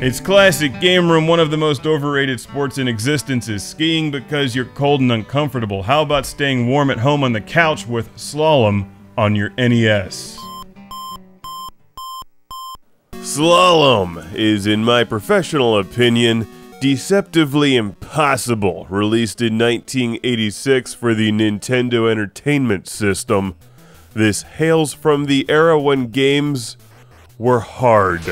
It's classic game room. One of the most overrated sports in existence is skiing because you're cold and uncomfortable. How about staying warm at home on the couch with SLALOM on your NES? SLALOM is, in my professional opinion, deceptively impossible. Released in 1986 for the Nintendo Entertainment System, this hails from the era when games were hard.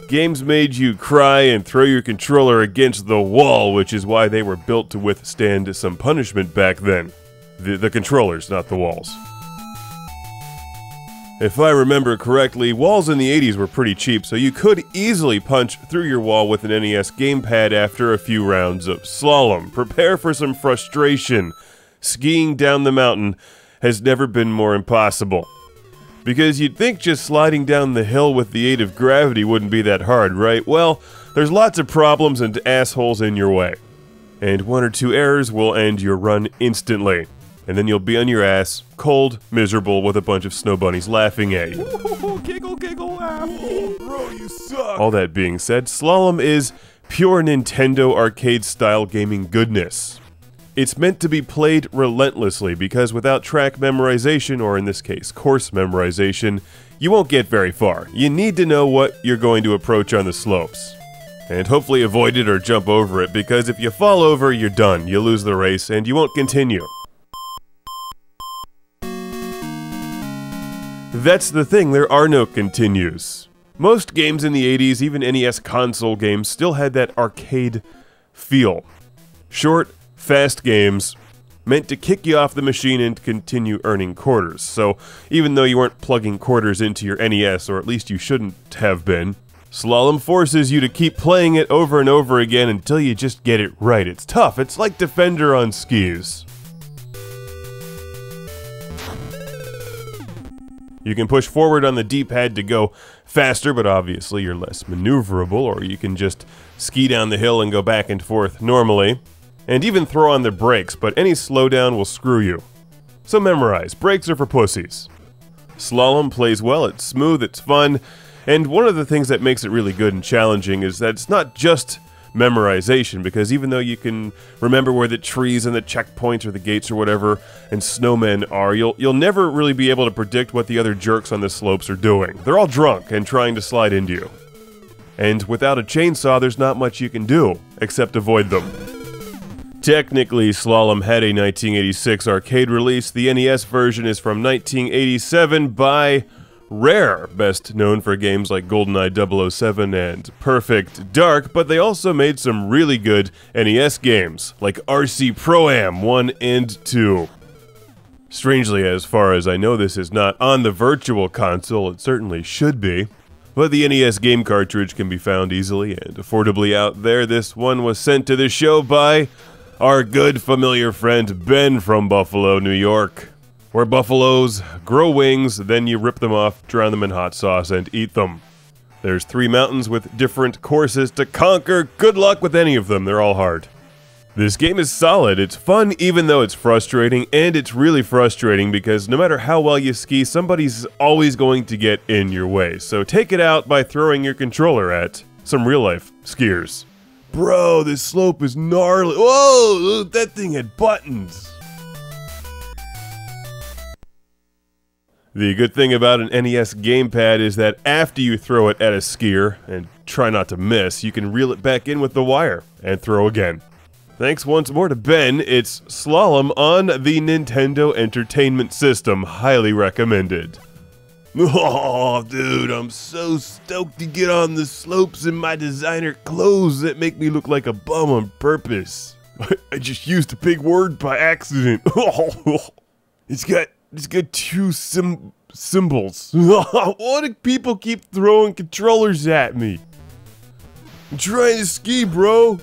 Games made you cry and throw your controller against the wall, which is why they were built to withstand some punishment back then. The controllers, not the walls. If I remember correctly, walls in the 80s were pretty cheap, so you could easily punch through your wall with an NES gamepad after a few rounds of slalom. Prepare for some frustration. Skiing down the mountain has never been more impossible. Because you'd think just sliding down the hill with the aid of gravity wouldn't be that hard, right? Well, there's lots of problems and assholes in your way. And one or two errors will end your run instantly. And then you'll be on your ass, cold, miserable, with a bunch of snow bunnies laughing at you. Giggle, giggle, laugh. Oh, bro, you suck. All that being said, SLALOM is pure Nintendo arcade-style gaming goodness. It's meant to be played relentlessly, because without track memorization, or in this case, course memorization, you won't get very far. You need to know what you're going to approach on the slopes. And hopefully avoid it or jump over it, because if you fall over, you're done. You lose the race, and you won't continue. That's the thing, there are no continues. Most games in the 80s, even NES console games, still had that arcade feel. Short, fast games, meant to kick you off the machine and continue earning quarters. So, even though you weren't plugging quarters into your NES, or at least you shouldn't have been, SLALOM forces you to keep playing it over and over again until you just get it right. It's tough, it's like Defender on skis. You can push forward on the D-pad to go faster, but obviously you're less maneuverable, or you can just ski down the hill and go back and forth normally. And even throw on the brakes, but any slowdown will screw you. So memorize, brakes are for pussies. SLALOM plays well, it's smooth, it's fun, and one of the things that makes it really good and challenging is that it's not just memorization, because even though you can remember where the trees and the checkpoints or the gates or whatever and snowmen are, you'll never really be able to predict what the other jerks on the slopes are doing. They're all drunk and trying to slide into you. And without a chainsaw, there's not much you can do, except avoid them. Technically, SLALOM had a 1986 arcade release. The NES version is from 1987 by Rare, best known for games like GoldenEye 007 and Perfect Dark, but they also made some really good NES games, like RC Pro-Am 1 and 2. Strangely, as far as I know, this is not on the Virtual Console. It certainly should be. But the NES game cartridge can be found easily and affordably out there. This one was sent to the show by our good familiar friend Ben from Buffalo, New York, where buffaloes grow wings, then you rip them off, drown them in hot sauce, and eat them. There's 3 mountains with different courses to conquer. Good luck with any of them, they're all hard. This game is solid, it's fun even though it's frustrating, and it's really frustrating because no matter how well you ski, somebody's always going to get in your way. So take it out by throwing your controller at some real-life skiers. Bro, this slope is gnarly. Whoa, that thing had buttons. The good thing about an NES gamepad is that after you throw it at a skier, and try not to miss, you can reel it back in with the wire, and throw again. Thanks once more to Ben, it's SLALOM on the Nintendo Entertainment System, highly recommended. Oh, dude, I'm so stoked to get on the slopes in my designer clothes that make me look like a bum on purpose. I just used a big word by accident. It's got 2 symbols. Why do people keep throwing controllers at me? I'm trying to ski, bro.